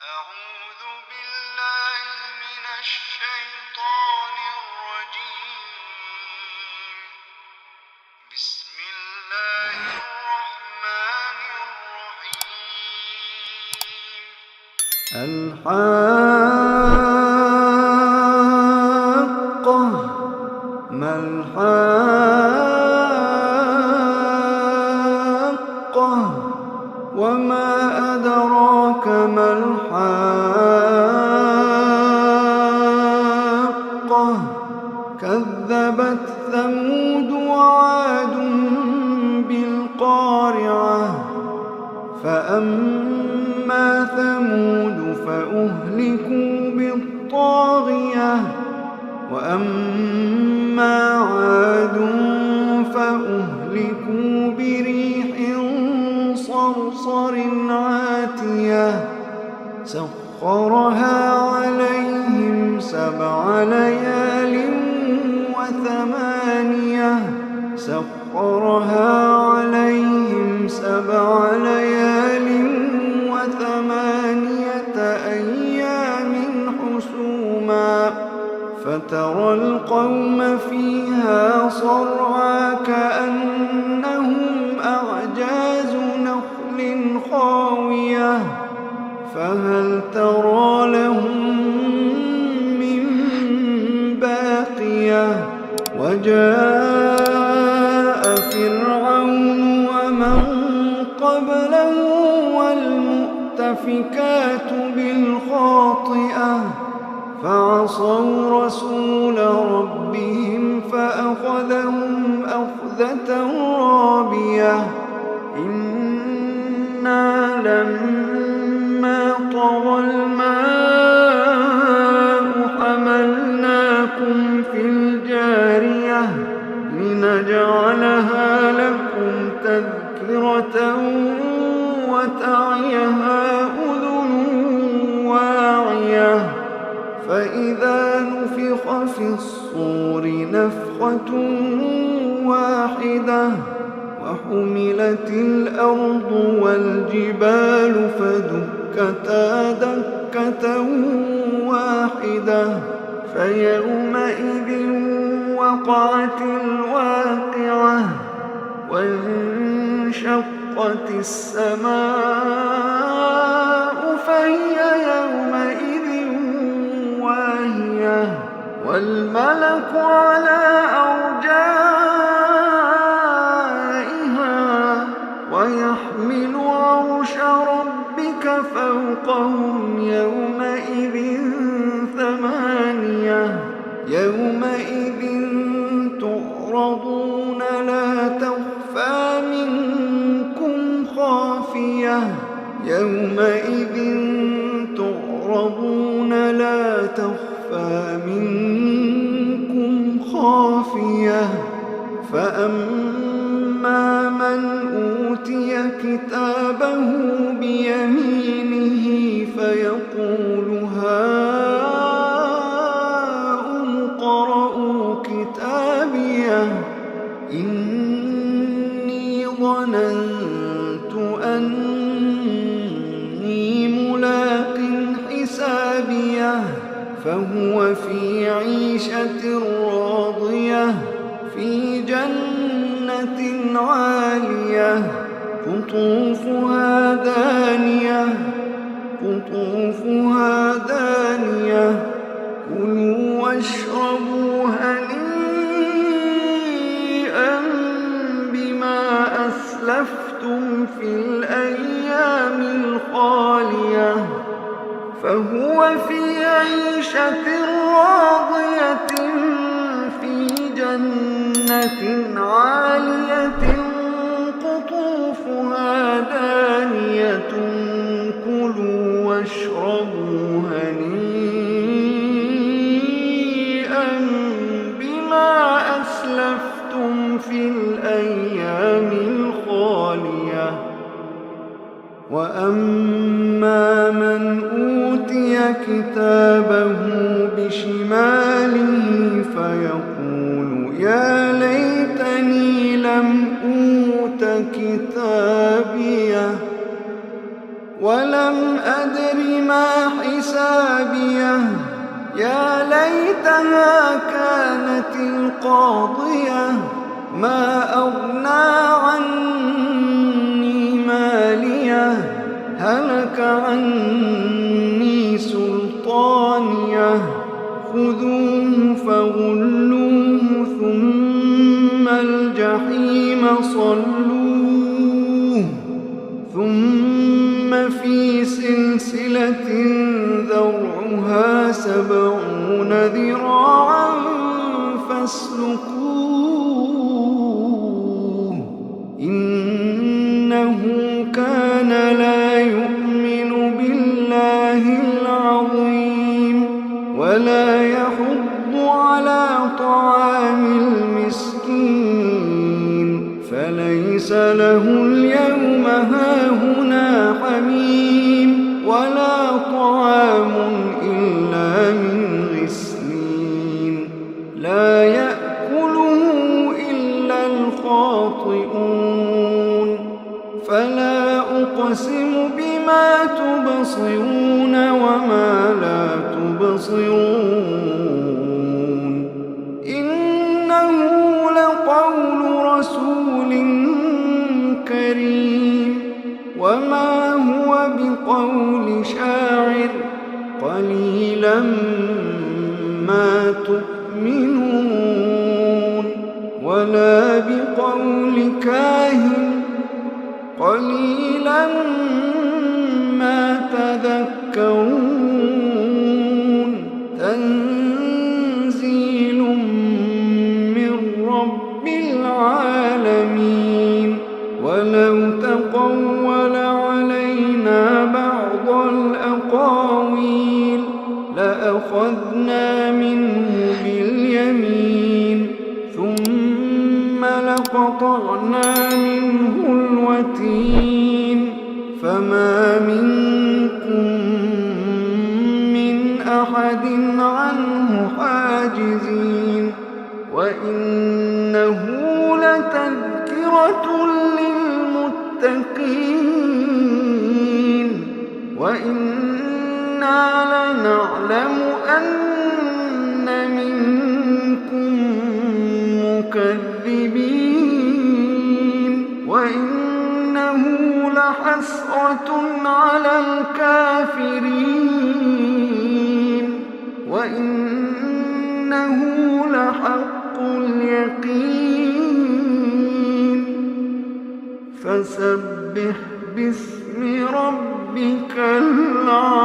أعوذ بالله من الشيطان الرجيم. بسم الله الرحمن الرحيم. الحاقة ما الحاقة وما أدراك ما الحاقة كذبت ثمود وعاد بالقارعة فأما ثمود فأهلكوا بالطاغية وأما عاد فأهلكوا بريح صرصر عاتية سخرها عليهم 7 ليال وثمانية أيام حسوما فترى القوم فيها صرعى كأنهم أعجاز نخل خاوية فهل ترى لهم من باقية وجاء فرعون ومن قبله والمؤتفكات بالخاطئة فعصوا رسول ربهم فأخذهم أخذة رابية إنا لما طغى الماء حملناكم في الجارية لنجعلها لكم تذكرة وتعيها أذن واعية فإذا نفخ في الصور نفخة واحدة وحملت الأرض والجبال فدكتا دكة واحدة فيومئذ وقعت الواقعة وانشقت السماء فهي يومئذ واهية والملك على أرجائها ويحمل عرش ربك فوقهم يومئذ 8 يومئذ تعرضون لا تخفى منكم خافية يومئذ تعرضون لا تخفى منكم خافية فأما من أوتي كتابه بيمينه فيقول هاؤم اقرءوا كتابيه إني ظننت أني ملاق حسابيه فهو في عيشة راضية في جنة عالية قطوفها دانية كلوا واشربوا هنيئا بما أسلفتم في الأيام الخالية فهو في عيشة راضية في جنة عالية قطوفها دانية كلوا واشربوا هنيئا بما أسلفتم في الأيام الخالية وأما من أوتي كتابه بشماله فيقول يا ليتني لم أوت كتابيه ولم أدر ما حسابيه يا ليتها كانت القاضية ما أغنى عني ماليه هلك عني سلطانيه خذوه فغلوه ثم الجحيم صلوه ثم في سلسلة ذرعها 70 ذراعا فاسلكوه إنه كان لا يؤمن بالله العظيم ولا يحض على طعام المسكين فليس له اليوم هاهنا حميم ولا طعام إلا من غسلين لا يأكله إلا الخاطئون فلا أقسم بما تبصرون وما لا تبصرون إنه لقول رسول كريم وما هو بقول شاعر قليلا ما تؤمنون ولا بقول كاهن قليلا ما تذكرون تنزيل من رب العالمين ولو تقول علينا بعض الأقاويل لأخذنا منه باليمين ثم لقطعنا منه الوتين فما منكم من أحد عنه حاجزين وإنه لتذكرة للمتقين وإنا لنعلم أن منكم مكذبين وإنه لحسرة على الكافرين وإنه لحق اليقين فسبح باسم ربك العظيم